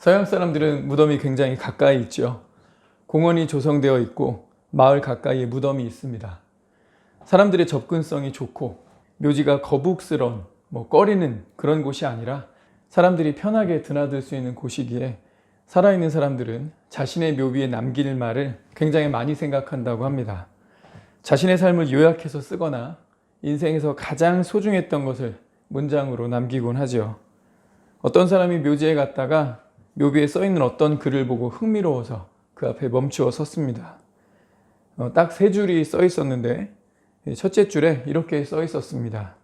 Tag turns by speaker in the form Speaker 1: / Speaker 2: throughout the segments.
Speaker 1: 서양 사람들은 무덤이 굉장히 가까이 있죠. 공원이 조성되어 있고 마을 가까이에 무덤이 있습니다. 사람들의 접근성이 좋고 묘지가 거북스러운 꺼리는 그런 곳이 아니라 사람들이 편하게 드나들 수 있는 곳이기에 살아있는 사람들은 자신의 묘비에 남길 말을 굉장히 많이 생각한다고 합니다. 자신의 삶을 요약해서 쓰거나 인생에서 가장 소중했던 것을 문장으로 남기곤 하죠. 어떤 사람이 묘지에 갔다가 묘비에 써있는 어떤 글을 보고 흥미로워서 그 앞에 멈추어 섰습니다. 딱 3줄이 써 있었는데 첫째 줄에 이렇게 써 있었습니다.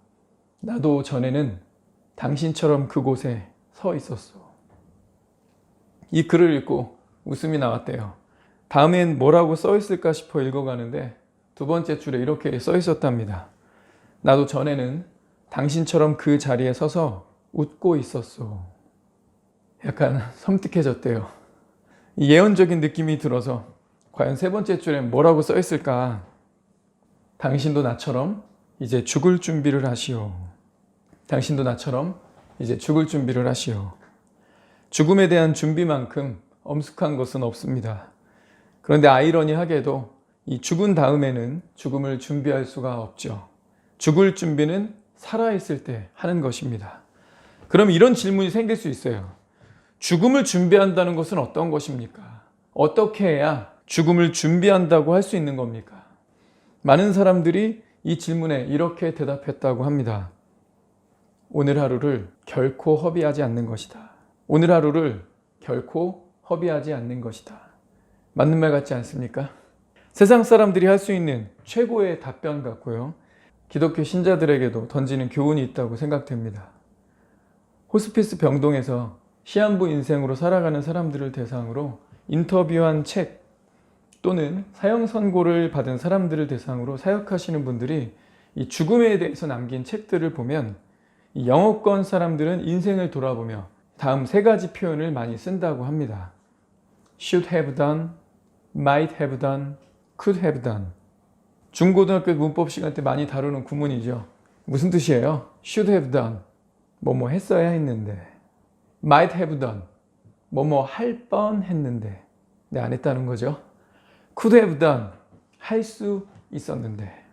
Speaker 1: 나도 전에는 당신처럼 그곳에 서 있었소. 이 글을 읽고 웃음이 나왔대요. 다음엔 뭐라고 써 있을까 싶어 읽어가는데 2번째 줄에 이렇게 써 있었답니다. 나도 전에는 당신처럼 그 자리에 서서 웃고 있었소. 약간 섬뜩해졌대요. 예언적인 느낌이 들어서 과연 3번째 줄엔 뭐라고 써 있을까? 당신도 나처럼 이제 죽을 준비를 하시오. 당신도 나처럼 이제 죽을 준비를 하시오. 죽음에 대한 준비만큼 엄숙한 것은 없습니다. 그런데 아이러니하게도 이 죽은 다음에는 죽음을 준비할 수가 없죠. 죽을 준비는 살아있을 때 하는 것입니다. 그럼 이런 질문이 생길 수 있어요. 죽음을 준비한다는 것은 어떤 것입니까? 어떻게 해야 죽음을 준비한다고 할 수 있는 겁니까? 많은 사람들이 이 질문에 이렇게 대답했다고 합니다. 오늘 하루를 결코 허비하지 않는 것이다. 오늘 하루를 결코 허비하지 않는 것이다. 맞는 말 같지 않습니까? 세상 사람들이 할 수 있는 최고의 답변 같고요. 기독교 신자들에게도 던지는 교훈이 있다고 생각됩니다. 호스피스 병동에서 시한부 인생으로 살아가는 사람들을 대상으로 인터뷰한 책 또는 사형 선고를 받은 사람들을 대상으로 사역하시는 분들이 이 죽음에 대해서 남긴 책들을 보면 이 영어권 사람들은 인생을 돌아보며 다음 3가지 표현을 많이 쓴다고 합니다. should have done, might have done, could have done. 중고등학교 문법 시간 때 많이 다루는 구문이죠. 무슨 뜻이에요? should have done, 뭐뭐 했어야 했는데. might have done, 뭐뭐 할 뻔 했는데 근데 안 했다는 거죠. could have done, 할 수 있었는데.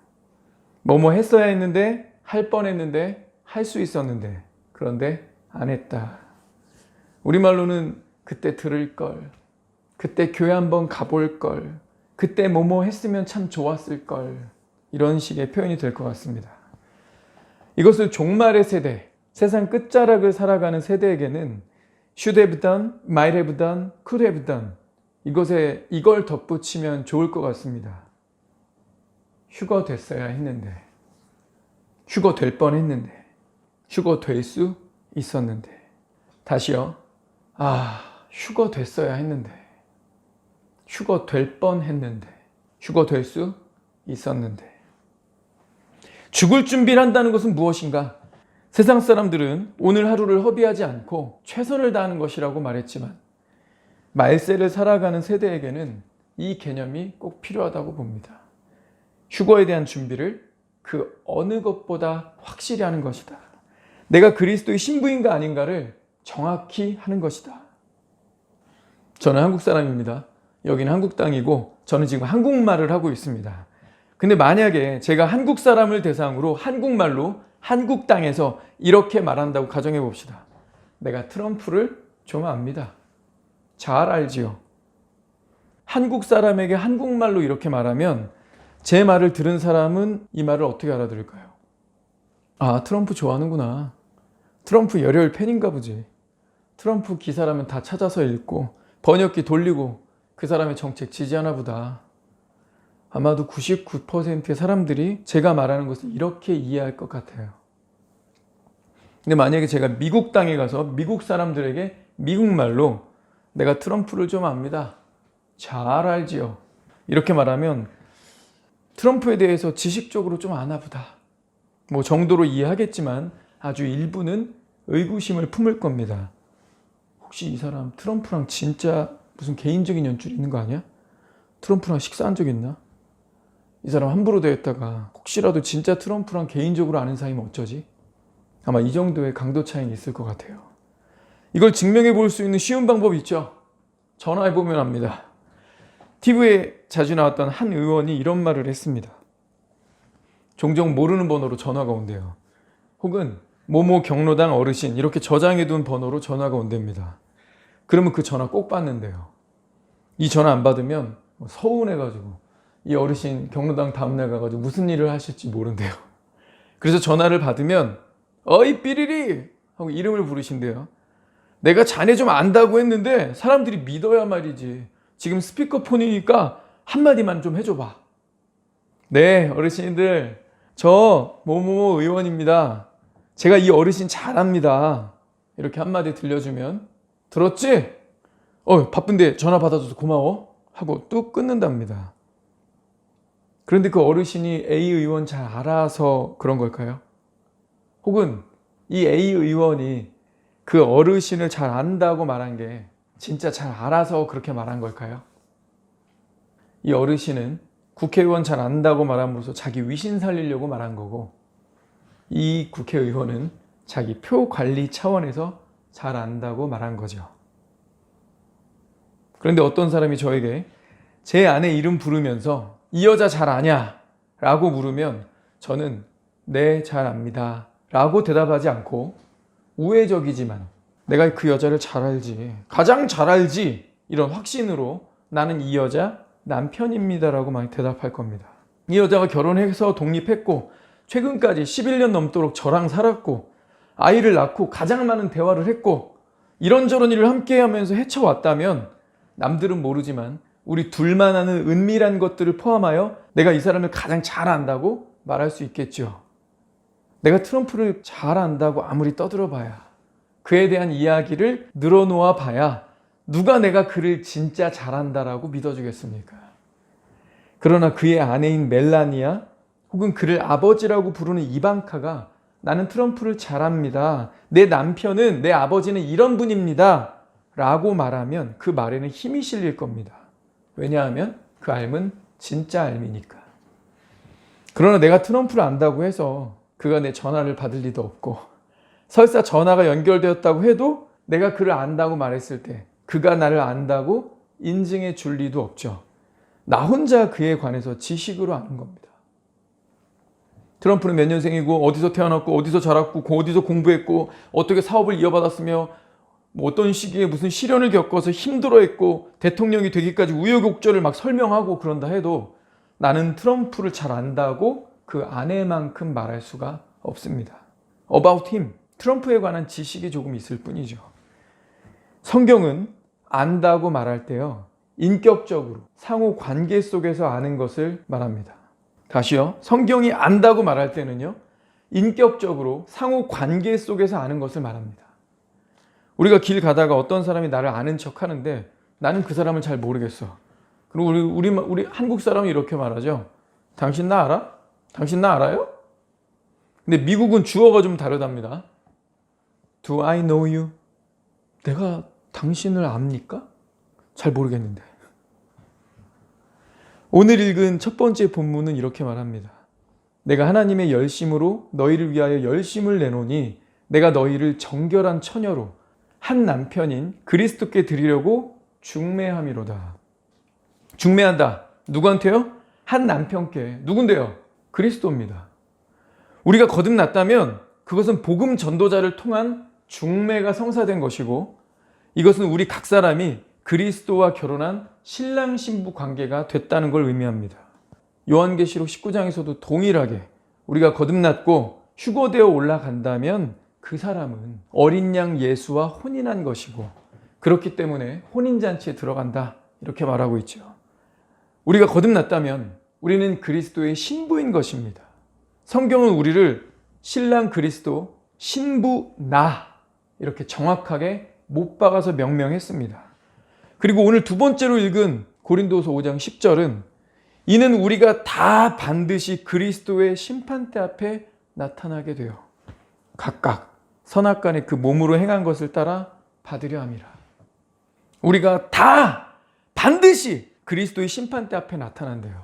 Speaker 1: 뭐뭐 했어야 했는데, 할 뻔 했는데, 할 수 있었는데 그런데 안 했다. 우리말로는 그때 들을 걸, 그때 교회 한번 가볼 걸, 그때 뭐뭐 했으면 참 좋았을 걸, 이런 식의 표현이 될 것 같습니다. 이것을 종말의 세대, 세상 끝자락을 살아가는 세대에게는 should have done, might have done, could have done, 이걸 덧붙이면 좋을 것 같습니다. 휴거 됐어야 했는데, 휴거 될 뻔했는데, 휴거 될 수 있었는데. 다시요. 휴거 됐어야 했는데, 휴거 될 뻔했는데, 휴거 될 수 있었는데. 죽을 준비를 한다는 것은 무엇인가? 세상 사람들은 오늘 하루를 허비하지 않고 최선을 다하는 것이라고 말했지만 말세를 살아가는 세대에게는 이 개념이 꼭 필요하다고 봅니다. 휴거에 대한 준비를 그 어느 것보다 확실히 하는 것이다. 내가 그리스도의 신부인가 아닌가를 정확히 하는 것이다. 저는 한국 사람입니다. 여기는 한국 땅이고 저는 지금 한국말을 하고 있습니다. 근데 만약에 제가 한국 사람을 대상으로 한국말로 한국 땅에서 이렇게 말한다고 가정해 봅시다. 내가 트럼프를 좀 압니다. 잘 알지요. 한국 사람에게 한국말로 이렇게 말하면 제 말을 들은 사람은 이 말을 어떻게 알아들을까요? 트럼프 좋아하는구나. 트럼프 열혈 팬인가 보지. 트럼프 기사라면 다 찾아서 읽고 번역기 돌리고 그 사람의 정책 지지하나 보다. 아마도 99%의 사람들이 제가 말하는 것을 이렇게 이해할 것 같아요. 근데 만약에 제가 미국 땅에 가서 미국 사람들에게 미국말로 내가 트럼프를 좀 압니다. 잘 알지요. 이렇게 말하면 트럼프에 대해서 지식적으로 좀 아나 보다. 정도로 이해하겠지만 아주 일부는 의구심을 품을 겁니다. 혹시 이 사람 트럼프랑 진짜 무슨 개인적인 연줄이 있는 거 아니야? 트럼프랑 식사한 적 있나? 이 사람 함부로 대했다가 혹시라도 진짜 트럼프랑 개인적으로 아는 사이면 어쩌지? 아마 이 정도의 강도 차이는 있을 것 같아요. 이걸 증명해 볼 수 있는 쉬운 방법이 있죠. 전화해 보면 압니다. TV에 자주 나왔던 한 의원이 이런 말을 했습니다. 종종 모르는 번호로 전화가 온대요. 혹은 모모 경로당 어르신 이렇게 저장해 둔 번호로 전화가 온답니다. 그러면 그 전화 꼭 받는데요. 이 전화 안 받으면 서운해가지고 이 어르신 경로당 다음날 가가지고 무슨 일을 하실지 모른대요. 그래서 전화를 받으면 어이 삐리리 하고 이름을 부르신대요. 내가 자네 좀 안다고 했는데 사람들이 믿어야 말이지. 지금 스피커폰이니까 한마디만 좀 해줘봐. 네, 어르신들, 저某某 의원입니다. 제가 이 어르신 잘 압니다. 이렇게 한마디 들려주면 들었지? 바쁜데 전화 받아줘서 고마워 하고 뚝 끊는답니다. 그런데 그 어르신이 A 의원 잘 알아서 그런 걸까요? 혹은 이 A 의원이 그 어르신을 잘 안다고 말한 게 진짜 잘 알아서 그렇게 말한 걸까요? 이 어르신은 국회의원 잘 안다고 말함으로써 자기 위신 살리려고 말한 거고, 이 국회의원은 자기 표 관리 차원에서 잘 안다고 말한 거죠. 그런데 어떤 사람이 저에게 제 아내 이름 부르면서 이 여자 잘 아냐? 라고 물으면 저는 네, 잘 압니다. 라고 대답하지 않고 우회적이지만 내가 그 여자를 잘 알지, 가장 잘 알지, 이런 확신으로 나는 이 여자 남편입니다라고 많이 대답할 겁니다. 이 여자가 결혼해서 독립했고 최근까지 11년 넘도록 저랑 살았고 아이를 낳고 가장 많은 대화를 했고 이런저런 일을 함께 하면서 헤쳐왔다면 남들은 모르지만 우리 둘만 아는 은밀한 것들을 포함하여 내가 이 사람을 가장 잘 안다고 말할 수 있겠죠. 내가 트럼프를 잘 안다고 아무리 떠들어봐야, 그에 대한 이야기를 늘어놓아 봐야 누가 내가 그를 진짜 잘 안다라고 믿어주겠습니까? 그러나 그의 아내인 멜라니아 혹은 그를 아버지라고 부르는 이방카가 나는 트럼프를 잘 압니다. 내 남편은, 내 아버지는 이런 분입니다. 라고 말하면 그 말에는 힘이 실릴 겁니다. 왜냐하면 그 알은 진짜 알미니까. 그러나 내가 트럼프를 안다고 해서 그가 내 전화를 받을 리도 없고, 설사 전화가 연결되었다고 해도 내가 그를 안다고 말했을 때 그가 나를 안다고 인증해 줄 리도 없죠. 나 혼자 그에 관해서 지식으로 아는 겁니다. 트럼프는 몇 년생이고 어디서 태어났고 어디서 자랐고 어디서 공부했고 어떻게 사업을 이어받았으며 어떤 시기에 무슨 시련을 겪어서 힘들어했고 대통령이 되기까지 우여곡절을 막 설명하고 그런다 해도 나는 트럼프를 잘 안다고 그 아내만큼 말할 수가 없습니다. About him, 트럼프에 관한 지식이 조금 있을 뿐이죠. 성경은 안다고 말할 때요, 인격적으로 상호 관계 속에서 아는 것을 말합니다. 다시요, 성경이 안다고 말할 때는요, 인격적으로 상호 관계 속에서 아는 것을 말합니다. 우리가 길 가다가 어떤 사람이 나를 아는 척 하는데 나는 그 사람을 잘 모르겠어. 그리고 우리 한국 사람이 이렇게 말하죠. 당신 나 알아? 당신 나 알아요? 근데 미국은 주어가 좀 다르답니다. Do I know you? 내가 당신을 압니까? 잘 모르겠는데. 오늘 읽은 첫 번째 본문은 이렇게 말합니다. 내가 하나님의 열심으로 너희를 위하여 열심을 내노니 내가 너희를 정결한 처녀로 한 남편인 그리스도께 드리려고 중매함이로다. 중매한다. 누구한테요? 한 남편께. 누군데요? 그리스도입니다. 우리가 거듭났다면 그것은 복음 전도자를 통한 중매가 성사된 것이고, 이것은 우리 각 사람이 그리스도와 결혼한 신랑 신부 관계가 됐다는 걸 의미합니다. 요한계시록 19장에서도 동일하게 우리가 거듭났고 휴거되어 올라간다면 그 사람은 어린 양 예수와 혼인한 것이고, 그렇기 때문에 혼인잔치에 들어간다, 이렇게 말하고 있죠. 우리가 거듭났다면 우리는 그리스도의 신부인 것입니다. 성경은 우리를 신랑 그리스도, 신부 나, 이렇게 정확하게 못 박아서 명명했습니다. 그리고 오늘 두 번째로 읽은 고린도서 5장 10절은 이는 우리가 다 반드시 그리스도의 심판대 앞에 나타나게 되어 각각 선악간에 그 몸으로 행한 것을 따라 받으려 함이라. 우리가 다 반드시 그리스도의 심판대 앞에 나타난대요.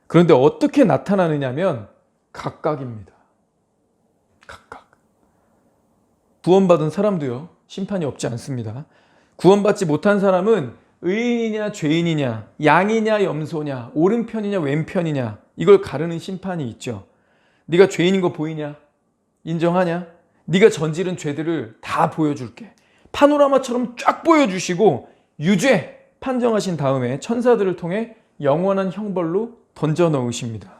Speaker 1: 그런데 어떻게 나타나느냐면 각각입니다. 각각. 구원받은 사람도요, 심판이 없지 않습니다. 구원받지 못한 사람은 의인이냐 죄인이냐, 양이냐 염소냐, 오른편이냐 왼편이냐, 이걸 가르는 심판이 있죠. 네가 죄인인 거 보이냐? 인정하냐? 네가 저지른 죄들을 다 보여줄게. 파노라마처럼 쫙 보여주시고 유죄 판정하신 다음에 천사들을 통해 영원한 형벌로 던져 넣으십니다.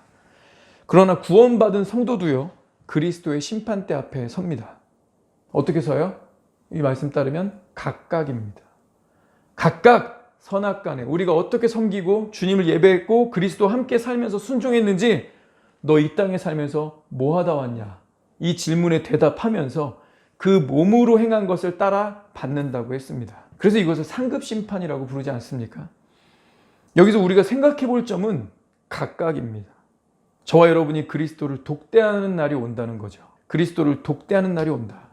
Speaker 1: 그러나 구원받은 성도도요, 그리스도의 심판대 앞에 섭니다. 어떻게 서요? 이 말씀 따르면 각각입니다. 각각 선악간에 우리가 어떻게 섬기고 주님을 예배했고 그리스도와 함께 살면서 순종했는지, 너 이 땅에 살면서 뭐 하다 왔냐? 이 질문에 대답하면서 그 몸으로 행한 것을 따라 받는다고 했습니다. 그래서 이것을 상급 심판이라고 부르지 않습니까? 여기서 우리가 생각해 볼 점은 각각입니다. 저와 여러분이 그리스도를 독대하는 날이 온다는 거죠. 그리스도를 독대하는 날이 온다.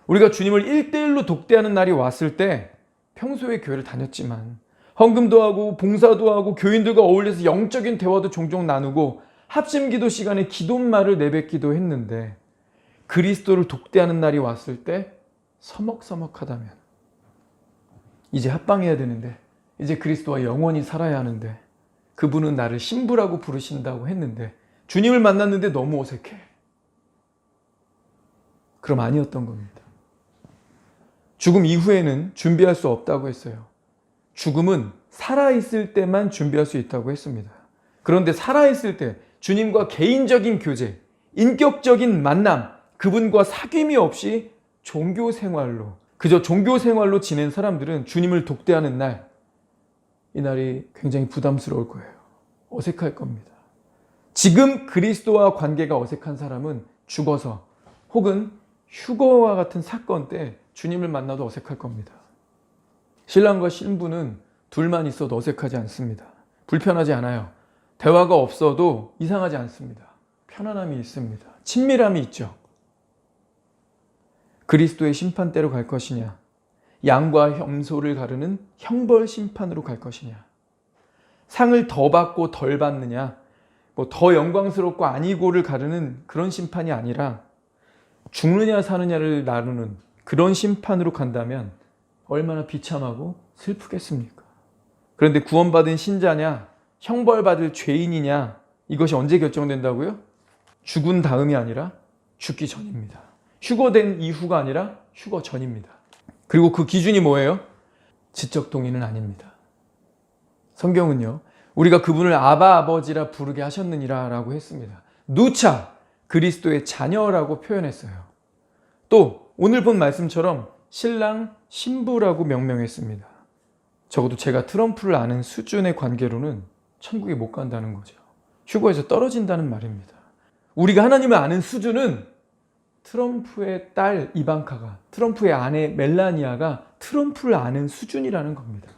Speaker 1: 우리가 주님을 1대1로 독대하는 날이 왔을 때 평소에 교회를 다녔지만 헌금도 하고 봉사도 하고 교인들과 어울려서 영적인 대화도 종종 나누고 합심기도 시간에 기도말을 내뱉기도 했는데, 그리스도를 독대하는 날이 왔을 때 서먹서먹하다면, 이제 합방해야 되는데, 이제 그리스도와 영원히 살아야 하는데, 그분은 나를 신부라고 부르신다고 했는데 주님을 만났는데 너무 어색해. 그럼 아니었던 겁니다. 죽음 이후에는 준비할 수 없다고 했어요. 죽음은 살아있을 때만 준비할 수 있다고 했습니다. 그런데 살아있을 때 주님과 개인적인 교제, 인격적인 만남, 그분과 사귐이 없이 종교 생활로, 그저 종교 생활로 지낸 사람들은 주님을 독대하는 날, 이 날이 굉장히 부담스러울 거예요. 어색할 겁니다. 지금 그리스도와 관계가 어색한 사람은 죽어서 혹은 휴거와 같은 사건 때 주님을 만나도 어색할 겁니다. 신랑과 신부는 둘만 있어도 어색하지 않습니다. 불편하지 않아요. 대화가 없어도 이상하지 않습니다. 편안함이 있습니다. 친밀함이 있죠. 그리스도의 심판대로 갈 것이냐, 양과 염소를 가르는 형벌 심판으로 갈 것이냐, 상을 더 받고 덜 받느냐, 더 영광스럽고 아니고를 가르는 그런 심판이 아니라 죽느냐 사느냐를 나누는 그런 심판으로 간다면 얼마나 비참하고 슬프겠습니까? 그런데 구원받은 신자냐, 형벌받을 죄인이냐, 이것이 언제 결정된다고요? 죽은 다음이 아니라 죽기 전입니다. 휴거된 이후가 아니라 휴거 전입니다. 그리고 그 기준이 뭐예요? 지적 동의는 아닙니다. 성경은요, 우리가 그분을 아바 아버지라 부르게 하셨느니라 라고 했습니다. 누차 그리스도의 자녀라고 표현했어요. 또 오늘 본 말씀처럼 신랑 신부라고 명명했습니다. 적어도 제가 트럼프를 아는 수준의 관계로는 천국에 못 간다는 거죠. 휴거에서 떨어진다는 말입니다. 우리가 하나님을 아는 수준은 트럼프의 딸 이방카가, 트럼프의 아내 멜라니아가 트럼프를 아는 수준이라는 겁니다.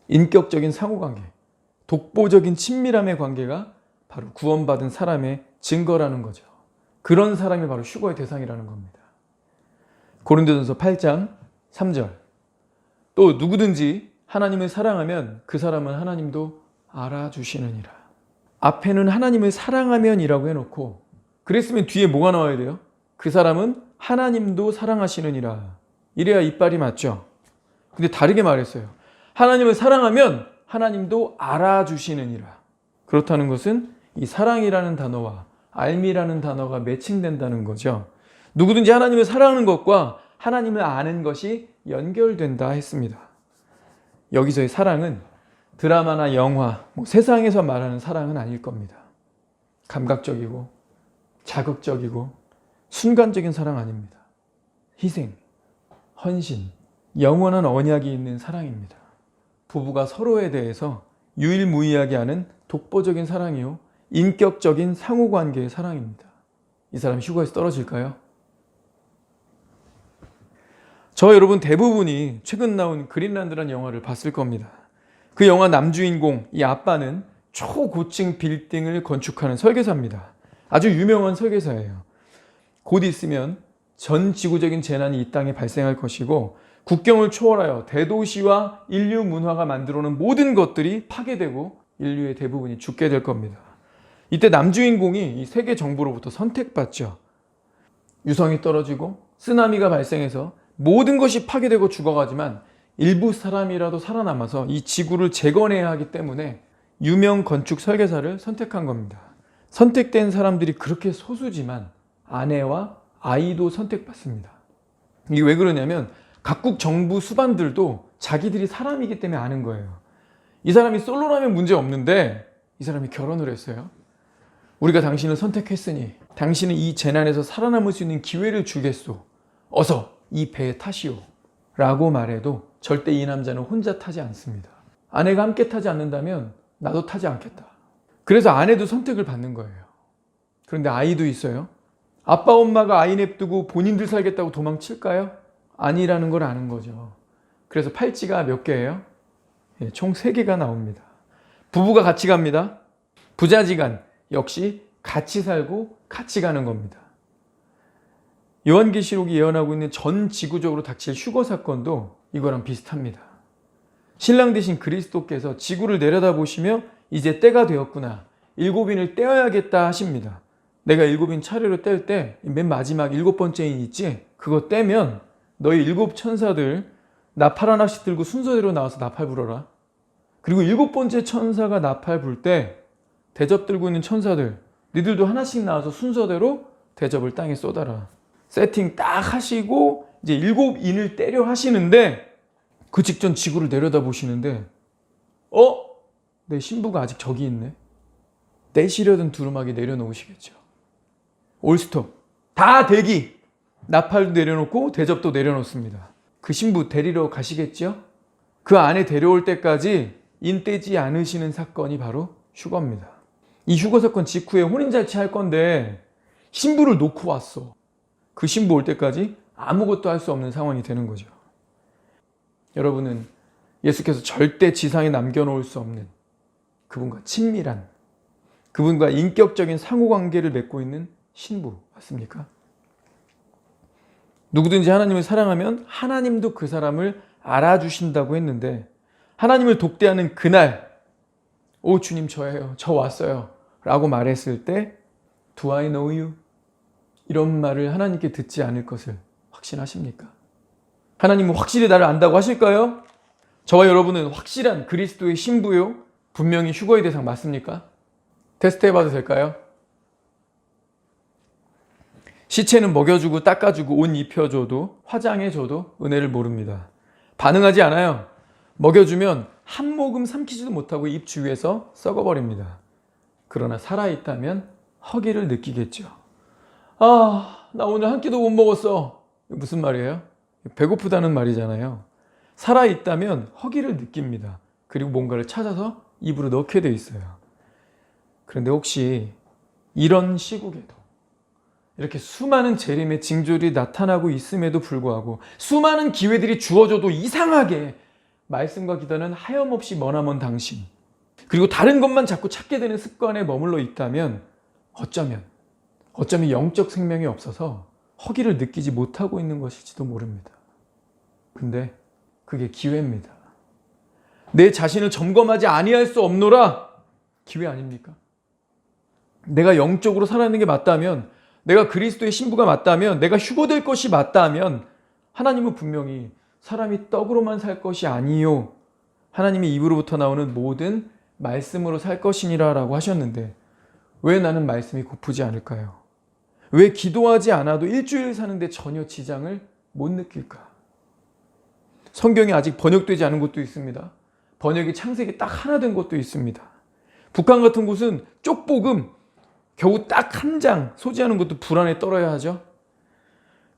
Speaker 1: 인격적인 상호관계, 독보적인 친밀함의 관계가 바로 구원받은 사람의 증거라는 거죠. 그런 사람이 바로 휴거의 대상이라는 겁니다. 고린도전서 8장 3절. 또 누구든지 하나님을 사랑하면 그 사람은 하나님도 알아주시느니라. 앞에는 하나님을 사랑하면이라고 해놓고 그랬으면 뒤에 뭐가 나와야 돼요? 그 사람은 하나님도 사랑하시느니라. 이래야 이빨이 맞죠. 근데 다르게 말했어요. 하나님을 사랑하면 하나님도 알아주시느니라. 그렇다는 것은 이 사랑이라는 단어와 알미라는 단어가 매칭된다는 거죠. 누구든지 하나님을 사랑하는 것과 하나님을 아는 것이 연결된다 했습니다. 여기서의 사랑은 드라마나 영화, 세상에서 말하는 사랑은 아닐 겁니다. 감각적이고 자극적이고 순간적인 사랑 아닙니다. 희생, 헌신, 영원한 언약이 있는 사랑입니다. 부부가 서로에 대해서 유일무이하게 하는 독보적인 사랑이요, 인격적인 상호관계의 사랑입니다. 이 사람 휴거에서 떨어질까요? 저 여러분 대부분이 최근 나온 그린란드라는 영화를 봤을 겁니다. 그 영화 남주인공, 이 아빠는 초고층 빌딩을 건축하는 설계사입니다. 아주 유명한 설계사예요. 곧 있으면 전 지구적인 재난이 이 땅에 발생할 것이고 국경을 초월하여 대도시와 인류 문화가 만들어놓은 모든 것들이 파괴되고 인류의 대부분이 죽게 될 겁니다. 이때 남주인공이 이 세계 정부로부터 선택받죠. 유성이 떨어지고 쓰나미가 발생해서 모든 것이 파괴되고 죽어가지만 일부 사람이라도 살아남아서 이 지구를 재건해야 하기 때문에 유명 건축 설계사를 선택한 겁니다. 선택된 사람들이 그렇게 소수지만 아내와 아이도 선택받습니다. 이게 왜 그러냐면 각국 정부 수반들도 자기들이 사람이기 때문에 아는 거예요. 이 사람이 솔로라면 문제 없는데 이 사람이 결혼을 했어요. 우리가 당신을 선택했으니 당신은 이 재난에서 살아남을 수 있는 기회를 주겠소. 어서 이 배에 타시오. 라고 말해도 절대 이 남자는 혼자 타지 않습니다. 아내가 함께 타지 않는다면 나도 타지 않겠다. 그래서 아내도 선택을 받는 거예요. 그런데 아이도 있어요. 아빠 엄마가 아이 냅두고 본인들 살겠다고 도망칠까요? 아니라는 걸 아는 거죠. 그래서 팔찌가 몇 개예요? 총 3개가 나옵니다. 부부가 같이 갑니다. 부자지간 역시 같이 살고 같이 가는 겁니다. 요한계시록이 예언하고 있는 전 지구적으로 닥칠 휴거 사건도 이거랑 비슷합니다. 신랑 되신 그리스도께서 지구를 내려다보시며 이제 때가 되었구나. 7인을 떼어야겠다 하십니다. 내가 7인 차례로 뗄 때 맨 마지막 7번째인 있지? 그거 떼면 너희 7 천사들 나팔 하나씩 들고 순서대로 나와서 나팔 불어라. 그리고 7번째 천사가 나팔 불 때 대접 들고 있는 천사들 니들도 하나씩 나와서 순서대로 대접을 땅에 쏟아라. 세팅 딱 하시고 이제 7인을 때려 하시는데 그 직전 지구를 내려다 보시는데 내 신부가 아직 저기 있네. 떼시려던 두루마기 내려놓으시겠죠. 올스톱 다 대기. 나팔도 내려놓고 대접도 내려놓습니다. 그 신부 데리러 가시겠죠? 그 안에 데려올 때까지 인 떼지 않으시는 사건이 바로 휴거입니다. 이 휴거 사건 직후에 혼인잔치 할 건데 신부를 놓고 왔어. 그 신부 올 때까지 아무것도 할 수 없는 상황이 되는 거죠. 여러분은 예수께서 절대 지상에 남겨놓을 수 없는 그분과 친밀한, 그분과 인격적인 상호관계를 맺고 있는 신부 맞습니까? 누구든지 하나님을 사랑하면 하나님도 그 사람을 알아주신다고 했는데 하나님을 독대하는 그날 오 주님 저예요. 저 왔어요. 라고 말했을 때 Do I know you? 이런 말을 하나님께 듣지 않을 것을 확신하십니까? 하나님은 확실히 나를 안다고 하실까요? 저와 여러분은 확실한 그리스도의 신부요? 분명히 휴거의 대상 맞습니까? 테스트 해봐도 될까요? 시체는 먹여주고 닦아주고 옷 입혀줘도 화장해줘도 은혜를 모릅니다. 반응하지 않아요. 먹여주면 한 모금 삼키지도 못하고 입 주위에서 썩어버립니다. 그러나 살아있다면 허기를 느끼겠죠. 나 오늘 한 끼도 못 먹었어. 무슨 말이에요? 배고프다는 말이잖아요. 살아있다면 허기를 느낍니다. 그리고 뭔가를 찾아서 입으로 넣게 돼 있어요. 그런데 혹시 이런 시국에도 이렇게 수많은 재림의 징조들이 나타나고 있음에도 불구하고 수많은 기회들이 주어져도 이상하게 말씀과 기도는 하염없이 머나먼 당신, 그리고 다른 것만 자꾸 찾게 되는 습관에 머물러 있다면 어쩌면 영적 생명이 없어서 허기를 느끼지 못하고 있는 것일지도 모릅니다. 근데 그게 기회입니다. 내 자신을 점검하지 아니할 수 없노라. 기회 아닙니까? 내가 영적으로 살아있는 게 맞다면, 내가 그리스도의 신부가 맞다면, 내가 휴거될 것이 맞다면 하나님은 분명히 사람이 떡으로만 살 것이 아니요 하나님의 입으로부터 나오는 모든 말씀으로 살 것이니라 라고 하셨는데 왜 나는 말씀이 고프지 않을까요? 왜 기도하지 않아도 일주일 사는데 전혀 지장을 못 느낄까? 성경이 아직 번역되지 않은 곳도 있습니다. 번역이 창세기 딱 하나 된 곳도 있습니다. 북한 같은 곳은 쪽복음 겨우 딱 한 장 소지하는 것도 불안에 떨어야 하죠.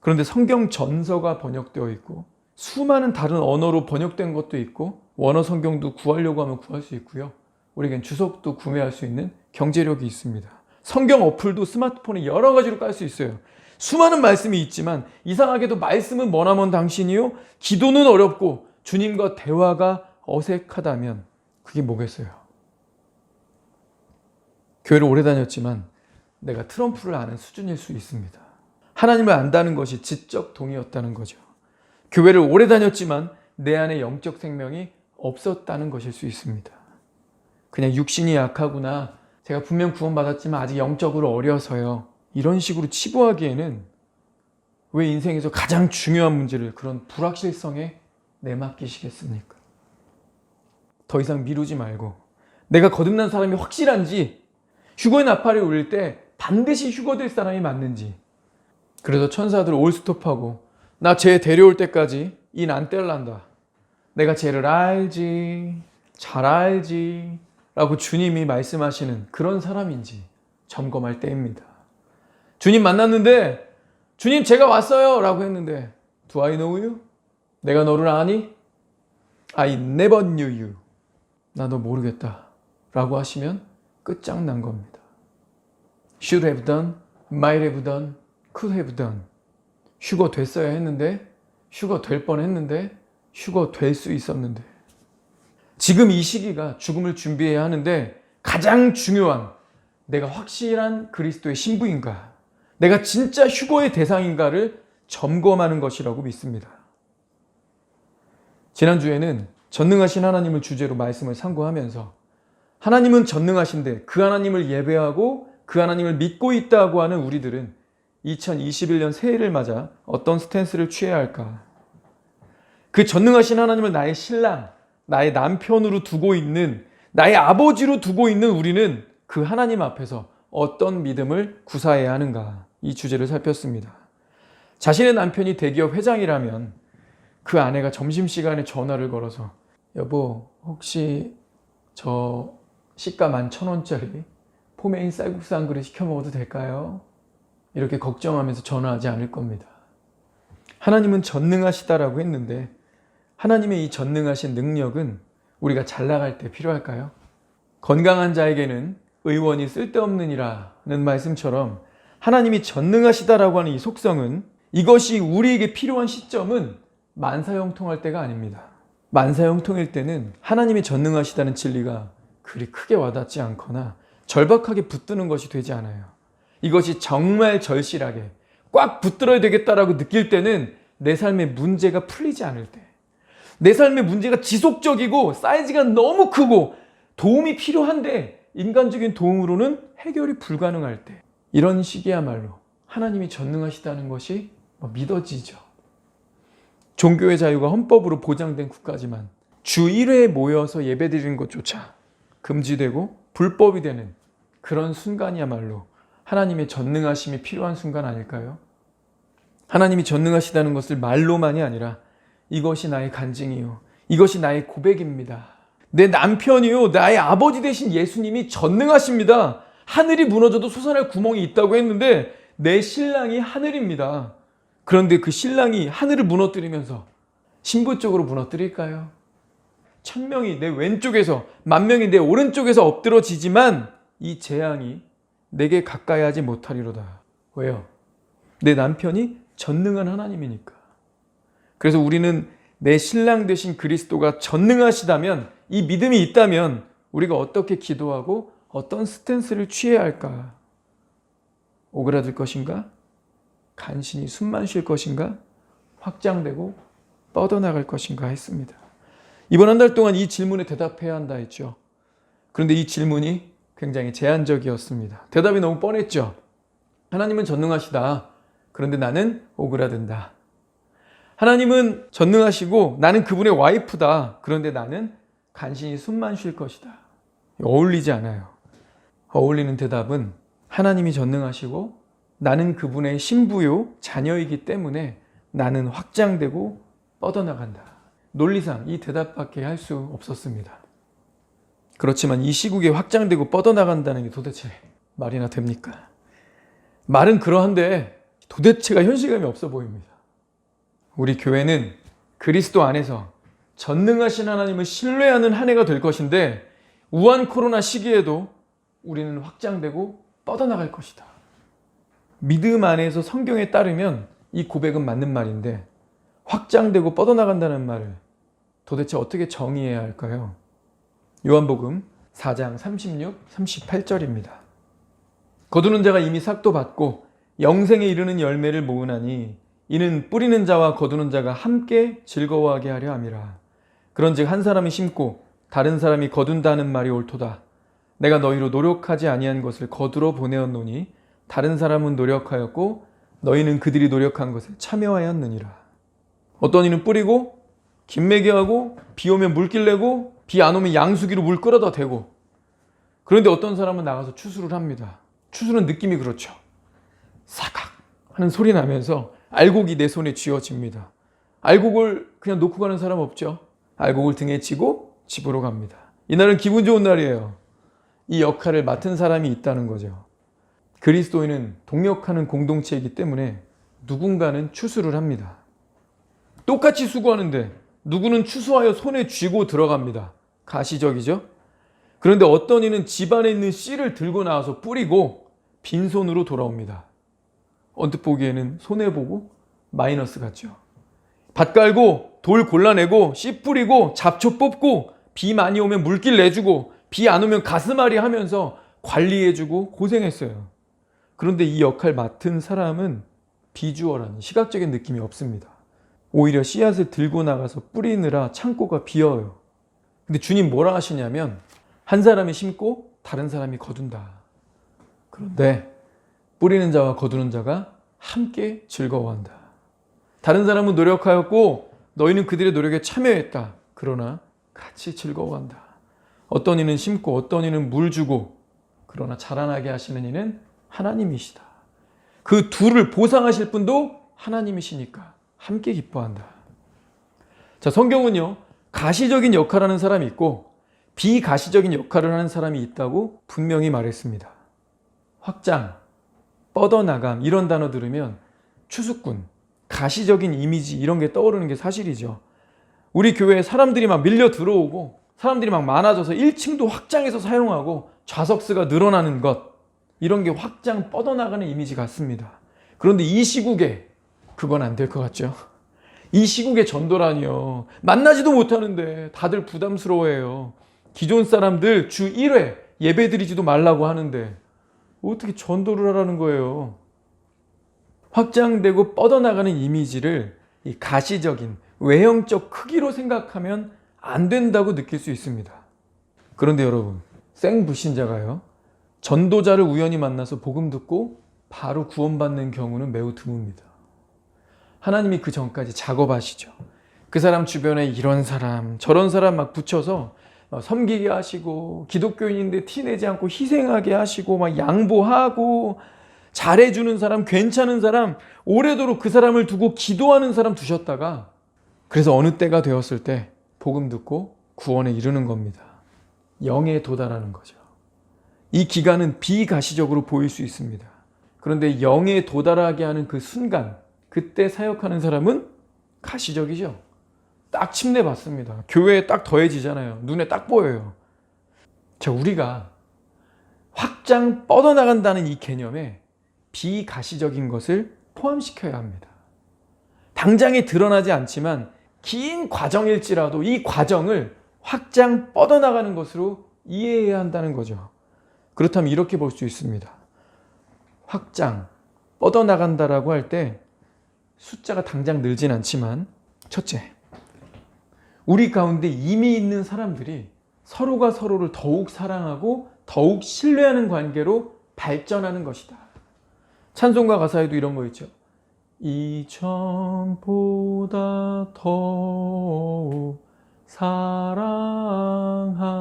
Speaker 1: 그런데 성경 전서가 번역되어 있고 수많은 다른 언어로 번역된 것도 있고 원어 성경도 구하려고 하면 구할 수 있고요. 우리에겐 주석도 구매할 수 있는 경제력이 있습니다. 성경 어플도 스마트폰에 여러 가지로 깔 수 있어요. 수많은 말씀이 있지만 이상하게도 말씀은 머나먼 당신이요 기도는 어렵고 주님과 대화가 어색하다면 그게 뭐겠어요? 교회를 오래 다녔지만 내가 트럼프를 아는 수준일 수 있습니다. 하나님을 안다는 것이 지적 동의였다는 거죠. 교회를 오래 다녔지만 내 안에 영적 생명이 없었다는 것일 수 있습니다. 그냥 육신이 약하구나, 제가 분명 구원받았지만 아직 영적으로 어려서요, 이런 식으로 치부하기에는 왜 인생에서 가장 중요한 문제를 그런 불확실성에 내맡기시겠습니까? 더 이상 미루지 말고 내가 거듭난 사람이 확실한지, 휴거의 나팔이 울릴 때 반드시 휴거될 사람이 맞는지, 그래서 천사들 올스톱하고 나 쟤 데려올 때까지 인 안 뗄란다, 내가 쟤를 알지, 잘 알지 라고 주님이 말씀하시는 그런 사람인지 점검할 때입니다. 주님 만났는데 주님 제가 왔어요 라고 했는데 Do I know you? 내가 너를 아니? I never knew you. 나 너 모르겠다 라고 하시면 끝장난 겁니다. Should have done, might have done, could have done. 휴거 됐어야 했는데, 휴거 될 뻔했는데, 휴거 될 수 있었는데. 지금 이 시기가 죽음을 준비해야 하는데 가장 중요한, 내가 확실한 그리스도의 신부인가, 내가 진짜 휴거의 대상인가를 점검하는 것이라고 믿습니다. 지난주에는 전능하신 하나님을 주제로 말씀을 상고하면서 하나님은 전능하신데 그 하나님을 예배하고 그 하나님을 믿고 있다고 하는 우리들은 2021년 새해를 맞아 어떤 스탠스를 취해야 할까? 그 전능하신 하나님을 나의 신랑, 나의 남편으로 두고 있는, 나의 아버지로 두고 있는 우리는 그 하나님 앞에서 어떤 믿음을 구사해야 하는가? 이 주제를 살폈습니다. 자신의 남편이 대기업 회장이라면 그 아내가 점심시간에 전화를 걸어서 여보 혹시 저 시가 11,000원짜리 포메인 쌀국수 한 그릇 시켜 먹어도 될까요? 이렇게 걱정하면서 전화하지 않을 겁니다. 하나님은 전능하시다라고 했는데 하나님의 이 전능하신 능력은 우리가 잘 나갈 때 필요할까요? 건강한 자에게는 의원이 쓸데없느니라는 말씀처럼 하나님이 전능하시다라고 하는 이 속성은, 이것이 우리에게 필요한 시점은 만사형통할 때가 아닙니다. 만사형통일 때는 하나님이 전능하시다는 진리가 그리 크게 와닿지 않거나 절박하게 붙드는 것이 되지 않아요. 이것이 정말 절실하게 꽉 붙들어야 되겠다라고 느낄 때는 내 삶의 문제가 풀리지 않을 때, 내 삶의 문제가 지속적이고 사이즈가 너무 크고 도움이 필요한데 인간적인 도움으로는 해결이 불가능할 때, 이런 시기야말로 하나님이 전능하시다는 것이 믿어지죠. 종교의 자유가 헌법으로 보장된 국가지만 주 1회에 모여서 예배드리는 것조차 금지되고 불법이 되는 그런 순간이야말로 하나님의 전능하심이 필요한 순간 아닐까요? 하나님이 전능하시다는 것을 말로만이 아니라 이것이 나의 간증이요, 이것이 나의 고백입니다. 내 남편이요, 나의 아버지 되신 예수님이 전능하십니다. 하늘이 무너져도 솟아날 구멍이 있다고 했는데 내 신랑이 하늘입니다. 그런데 그 신랑이 하늘을 무너뜨리면서 신부 쪽으로 무너뜨릴까요? 1000명이 내 왼쪽에서 10,000명이 내 오른쪽에서 엎드러지지만 이 재앙이 내게 가까이 하지 못하리로다. 왜요? 내 남편이 전능한 하나님이니까. 그래서 우리는 내 신랑 되신 그리스도가 전능하시다면, 이 믿음이 있다면 우리가 어떻게 기도하고 어떤 스탠스를 취해야 할까? 오그라들 것인가? 간신히 숨만 쉴 것인가? 확장되고 뻗어나갈 것인가 했습니다. 이번 한 달 동안 이 질문에 대답해야 한다 했죠. 그런데 이 질문이 굉장히 제한적이었습니다. 대답이 너무 뻔했죠. 하나님은 전능하시다. 그런데 나는 오그라든다. 하나님은 전능하시고 나는 그분의 와이프다. 그런데 나는 간신히 숨만 쉴 것이다. 어울리지 않아요. 어울리는 대답은 하나님이 전능하시고 나는 그분의 신부요, 자녀이기 때문에 나는 확장되고 뻗어나간다. 논리상 이 대답밖에 할 수 없었습니다. 그렇지만 이 시국에 확장되고 뻗어나간다는 게 도대체 말이나 됩니까? 말은 그러한데 도대체가 현실감이 없어 보입니다. 우리 교회는 그리스도 안에서 전능하신 하나님을 신뢰하는 한 해가 될 것인데 우한 코로나 시기에도 우리는 확장되고 뻗어나갈 것이다. 믿음 안에서 성경에 따르면 이 고백은 맞는 말인데 확장되고 뻗어나간다는 말을 도대체 어떻게 정의해야 할까요? 요한복음 4장 36, 38절입니다. 거두는 자가 이미 삭도 받고 영생에 이르는 열매를 모으나니 이는 뿌리는 자와 거두는 자가 함께 즐거워하게 하려 함이라. 그런즉 한 사람이 심고 다른 사람이 거둔다는 말이 옳도다. 내가 너희로 노력하지 아니한 것을 거두러 보내었노니 다른 사람은 노력하였고 너희는 그들이 노력한 것에 참여하였느니라. 어떤 이는 뿌리고 김매기 하고 비 오면 물길 내고 비 안 오면 양수기로 물 끌어다 대고, 그런데 어떤 사람은 나가서 추수를 합니다. 추수는 느낌이 그렇죠. 사각 하는 소리 나면서 알곡이 내 손에 쥐어집니다. 알곡을 그냥 놓고 가는 사람 없죠. 알곡을 등에 지고 집으로 갑니다. 이날은 기분 좋은 날이에요. 이 역할을 맡은 사람이 있다는 거죠. 그리스도인은 동역하는 공동체이기 때문에 누군가는 추수를 합니다. 똑같이 수고하는데 누구는 추수하여 손에 쥐고 들어갑니다. 가시적이죠? 그런데 어떤 이는 집안에 있는 씨를 들고 나와서 뿌리고 빈손으로 돌아옵니다. 언뜻 보기에는 손해보고 마이너스 같죠. 밭 갈고 돌 골라내고 씨 뿌리고 잡초 뽑고 비 많이 오면 물길 내주고 비 안 오면 가슴앓이 하면서 관리해주고 고생했어요. 그런데 이 역할 맡은 사람은 비주얼한 시각적인 느낌이 없습니다. 오히려 씨앗을 들고 나가서 뿌리느라 창고가 비어요. 근데 주님 뭐라 하시냐면 한 사람이 심고 다른 사람이 거둔다. 그런데 뿌리는 자와 거두는 자가 함께 즐거워한다. 다른 사람은 노력하였고 너희는 그들의 노력에 참여했다. 그러나 같이 즐거워한다. 어떤 이는 심고 어떤 이는 물 주고, 그러나 자라나게 하시는 이는 하나님이시다. 그 둘을 보상하실 분도 하나님이시니까 함께 기뻐한다. 자, 성경은요, 가시적인 역할을 하는 사람이 있고 비가시적인 역할을 하는 사람이 있다고 분명히 말했습니다. 확장, 뻗어나감 이런 단어 들으면 추수꾼, 가시적인 이미지 이런 게 떠오르는 게 사실이죠. 우리 교회에 사람들이 막 밀려 들어오고 사람들이 막 많아져서 1층도 확장해서 사용하고 좌석수가 늘어나는 것, 이런 게 확장 뻗어나가는 이미지 같습니다. 그런데 이 시국에 그건 안 될 것 같죠? 이 시국에 전도라니요. 만나지도 못하는데 다들 부담스러워해요. 기존 사람들 주 1회 예배 드리지도 말라고 하는데 어떻게 전도를 하라는 거예요? 확장되고 뻗어나가는 이미지를 이 가시적인 외형적 크기로 생각하면 안 된다고 느낄 수 있습니다. 그런데 여러분, 생불신자가요, 전도자를 우연히 만나서 복음 듣고 바로 구원받는 경우는 매우 드뭅니다. 하나님이 그 전까지 작업하시죠. 그 사람 주변에 이런 사람 저런 사람 막 붙여서 섬기게 하시고, 기독교인인데 티내지 않고 희생하게 하시고, 막 양보하고, 잘해주는 사람, 괜찮은 사람, 오래도록 그 사람을 두고 기도하는 사람 두셨다가, 그래서 어느 때가 되었을 때 복음 듣고 구원에 이르는 겁니다. 영에 도달하는 거죠. 이 기간은 비가시적으로 보일 수 있습니다. 그런데 영에 도달하게 하는 그 순간, 그때 사역하는 사람은 가시적이죠. 딱 침례 받습니다. 교회에 딱 더해지잖아요. 눈에 딱 보여요. 자, 우리가 확장 뻗어나간다는 이 개념에 비가시적인 것을 포함시켜야 합니다. 당장에 드러나지 않지만 긴 과정일지라도 이 과정을 확장 뻗어나가는 것으로 이해해야 한다는 거죠. 그렇다면 이렇게 볼 수 있습니다. 확장, 뻗어나간다라고 할 때 숫자가 당장 늘진 않지만, 첫째, 우리 가운데 이미 있는 사람들이 서로가 서로를 더욱 사랑하고 더욱 신뢰하는 관계로 발전하는 것이다. 찬송가 가사에도 이런 거 있죠. 이전보다 더욱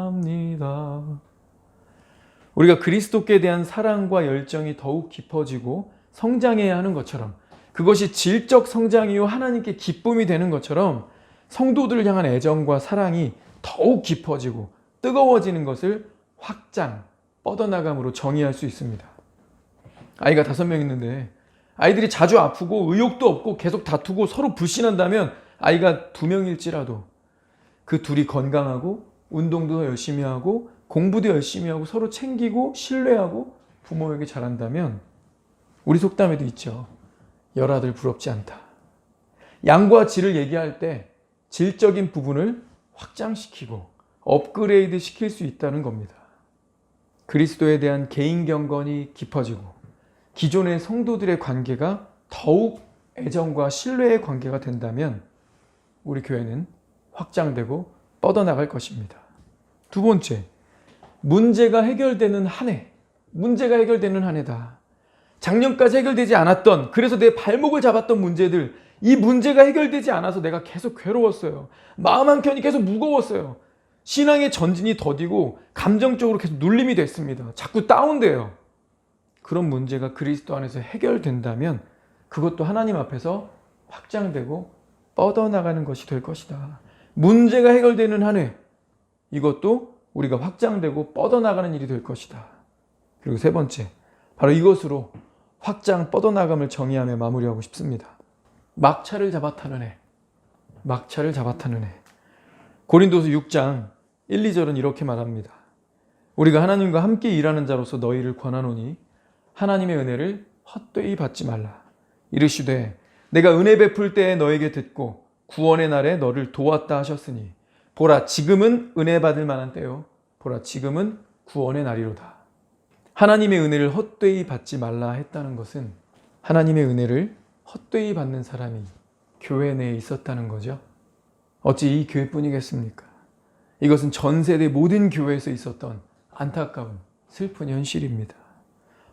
Speaker 1: 사랑합니다. 우리가 그리스도께 대한 사랑과 열정이 더욱 깊어지고 성장해야 하는 것처럼, 그것이 질적 성장이요 하나님께 기쁨이 되는 것처럼 성도들을 향한 애정과 사랑이 더욱 깊어지고 뜨거워지는 것을 확장, 뻗어나감으로 정의할 수 있습니다. 아이가 5명 있는데 아이들이 자주 아프고 의욕도 없고 계속 다투고 서로 불신한다면 아이가 2명일지라도 그 둘이 건강하고 운동도 열심히 하고 공부도 열심히 하고 서로 챙기고 신뢰하고 부모에게 잘한다면, 우리 속담에도 있죠. 열아들 부럽지 않다. 양과 질을 얘기할 때 질적인 부분을 확장시키고 업그레이드 시킬 수 있다는 겁니다. 그리스도에 대한 개인 경건이 깊어지고 기존의 성도들의 관계가 더욱 애정과 신뢰의 관계가 된다면 우리 교회는 확장되고 뻗어나갈 것입니다. 두 번째, 문제가 해결되는 한 해. 문제가 해결되는 한 해다. 작년까지 해결되지 않았던, 그래서 내 발목을 잡았던 문제들, 이 문제가 해결되지 않아서 내가 계속 괴로웠어요. 마음 한켠이 계속 무거웠어요. 신앙의 전진이 더디고 감정적으로 계속 눌림이 됐습니다. 자꾸 다운돼요. 그런 문제가 그리스도 안에서 해결된다면 그것도 하나님 앞에서 확장되고 뻗어나가는 것이 될 것이다. 문제가 해결되는 한 해, 이것도 우리가 확장되고 뻗어나가는 일이 될 것이다. 그리고 세 번째, 바로 이것으로 확장 뻗어나감을 정의하며 마무리하고 싶습니다. 막차를 잡아 타는 해. 막차를 잡아 타는 해. 고린도서 6장 1, 2절은 이렇게 말합니다. 우리가 하나님과 함께 일하는 자로서 너희를 권하노니 하나님의 은혜를 헛되이 받지 말라. 이르시되 내가 은혜 베풀 때에 너에게 듣고 구원의 날에 너를 도왔다 하셨으니 보라 지금은 은혜 받을 만한 때요. 보라 지금은 구원의 날이로다. 하나님의 은혜를 헛되이 받지 말라 했다는 것은 하나님의 은혜를 헛되이 받는 사람이 교회 내에 있었다는 거죠. 어찌 이 교회뿐이겠습니까? 이것은 전 세대 모든 교회에서 있었던 안타까운 슬픈 현실입니다.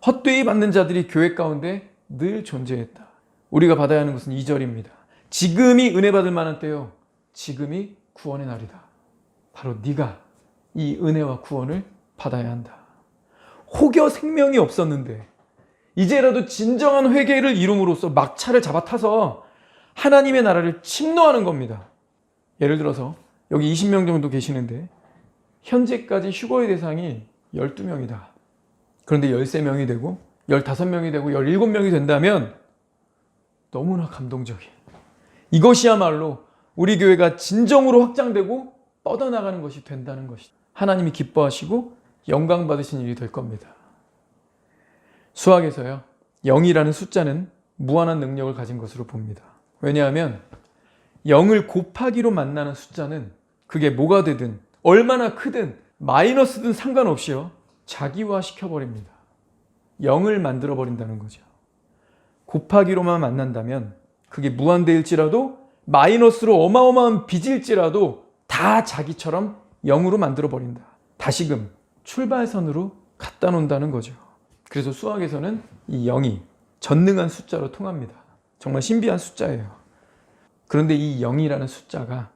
Speaker 1: 헛되이 받는 자들이 교회 가운데 늘 존재했다. 우리가 받아야 하는 것은 2절입니다. 지금이 은혜 받을 만한 때요. 지금이 구원의 날이다. 바로 네가 이 은혜와 구원을 받아야 한다. 혹여 생명이 없었는데 이제라도 진정한 회개를 이룸으로써 막차를 잡아타서 하나님의 나라를 침노하는 겁니다. 예를 들어서 여기 20명 정도 계시는데 현재까지 휴거의 대상이 12명이다. 그런데 13명이 되고 15명이 되고 17명이 된다면 너무나 감동적인, 이것이야말로 우리 교회가 진정으로 확장되고 뻗어나가는 것이 된다는 것이다. 하나님이 기뻐하시고 영광 받으신 일이 될 겁니다. 수학에서요, 0이라는 숫자는 무한한 능력을 가진 것으로 봅니다. 왜냐하면 0을 곱하기로 만나는 숫자는 그게 뭐가 되든 얼마나 크든 마이너스든 상관없이요, 자기화 시켜버립니다. 0을 만들어버린다는 거죠. 곱하기로만 만난다면 그게 무한대일지라도 마이너스로 어마어마한 빚일지라도 다 자기처럼 0으로 만들어버린다. 다시금 출발선으로 갖다 놓는다는 거죠. 그래서 수학에서는 이 0이 전능한 숫자로 통합니다. 정말 신비한 숫자예요. 그런데 이 0이라는 숫자가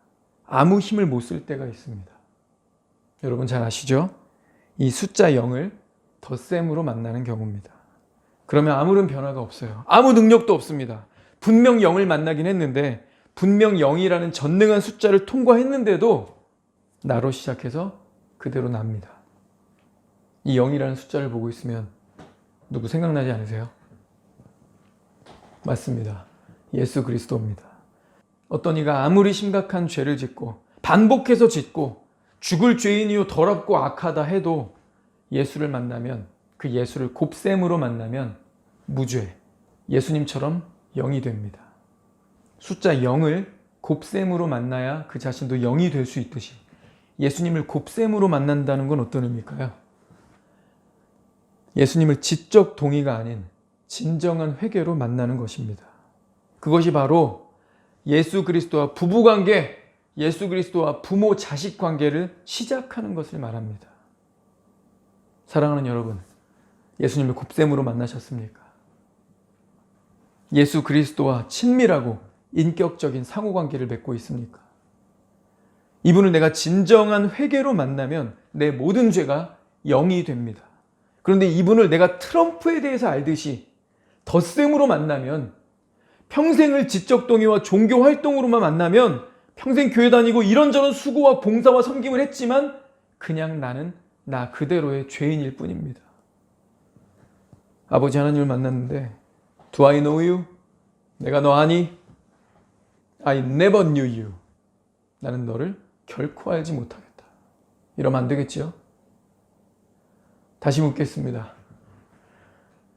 Speaker 1: 아무 힘을 못 쓸 때가 있습니다. 여러분 잘 아시죠? 이 숫자 0을 덧셈으로 만나는 경우입니다. 그러면 아무런 변화가 없어요. 아무 능력도 없습니다. 분명 0을 만나긴 했는데 분명 0이라는 전능한 숫자를 통과했는데도 나로 시작해서 그대로 납니다. 이 0이라는 숫자를 보고 있으면 누구 생각나지 않으세요? 맞습니다. 예수 그리스도입니다. 어떤 이가 아무리 심각한 죄를 짓고 반복해서 짓고 죽을 죄인이요 더럽고 악하다 해도 예수를 만나면, 그 예수를 곱셈으로 만나면 무죄, 예수님처럼 0이 됩니다. 숫자 0을 곱셈으로 만나야 그 자신도 0이 될 수 있듯이 예수님을 곱셈으로 만난다는 건 어떤 의미일까요? 예수님을 지적 동의가 아닌 진정한 회개로 만나는 것입니다. 그것이 바로 예수 그리스도와 부부관계, 예수 그리스도와 부모 자식 관계를 시작하는 것을 말합니다. 사랑하는 여러분, 예수님을 곱셈으로 만나셨습니까? 예수 그리스도와 친밀하고 인격적인 상호관계를 맺고 있습니까? 이분을 내가 진정한 회개로 만나면 내 모든 죄가 0이 됩니다. 그런데 이분을 내가 트럼프에 대해서 알듯이 덧셈으로 만나면, 평생을 지적 동의와 종교 활동으로만 만나면 평생 교회 다니고 이런저런 수고와 봉사와 섬김을 했지만 그냥 나는 나 그대로의 죄인일 뿐입니다. 아버지 하나님을 만났는데 Do I know you? 내가 너 아니? I never knew you. 나는 너를 결코 알지 못하겠다. 이러면 안 되겠지요? 다시 묻겠습니다.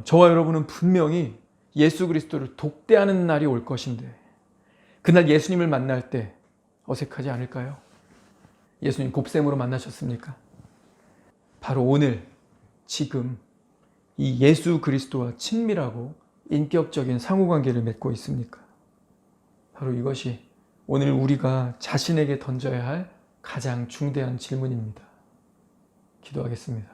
Speaker 1: 저와 여러분은 분명히 예수 그리스도를 독대하는 날이 올 것인데 그날 예수님을 만날 때 어색하지 않을까요? 예수님 곱셈으로 만나셨습니까? 바로 오늘, 지금 이 예수 그리스도와 친밀하고 인격적인 상호관계를 맺고 있습니까? 바로 이것이 오늘 우리가 자신에게 던져야 할 가장 중대한 질문입니다. 기도하겠습니다.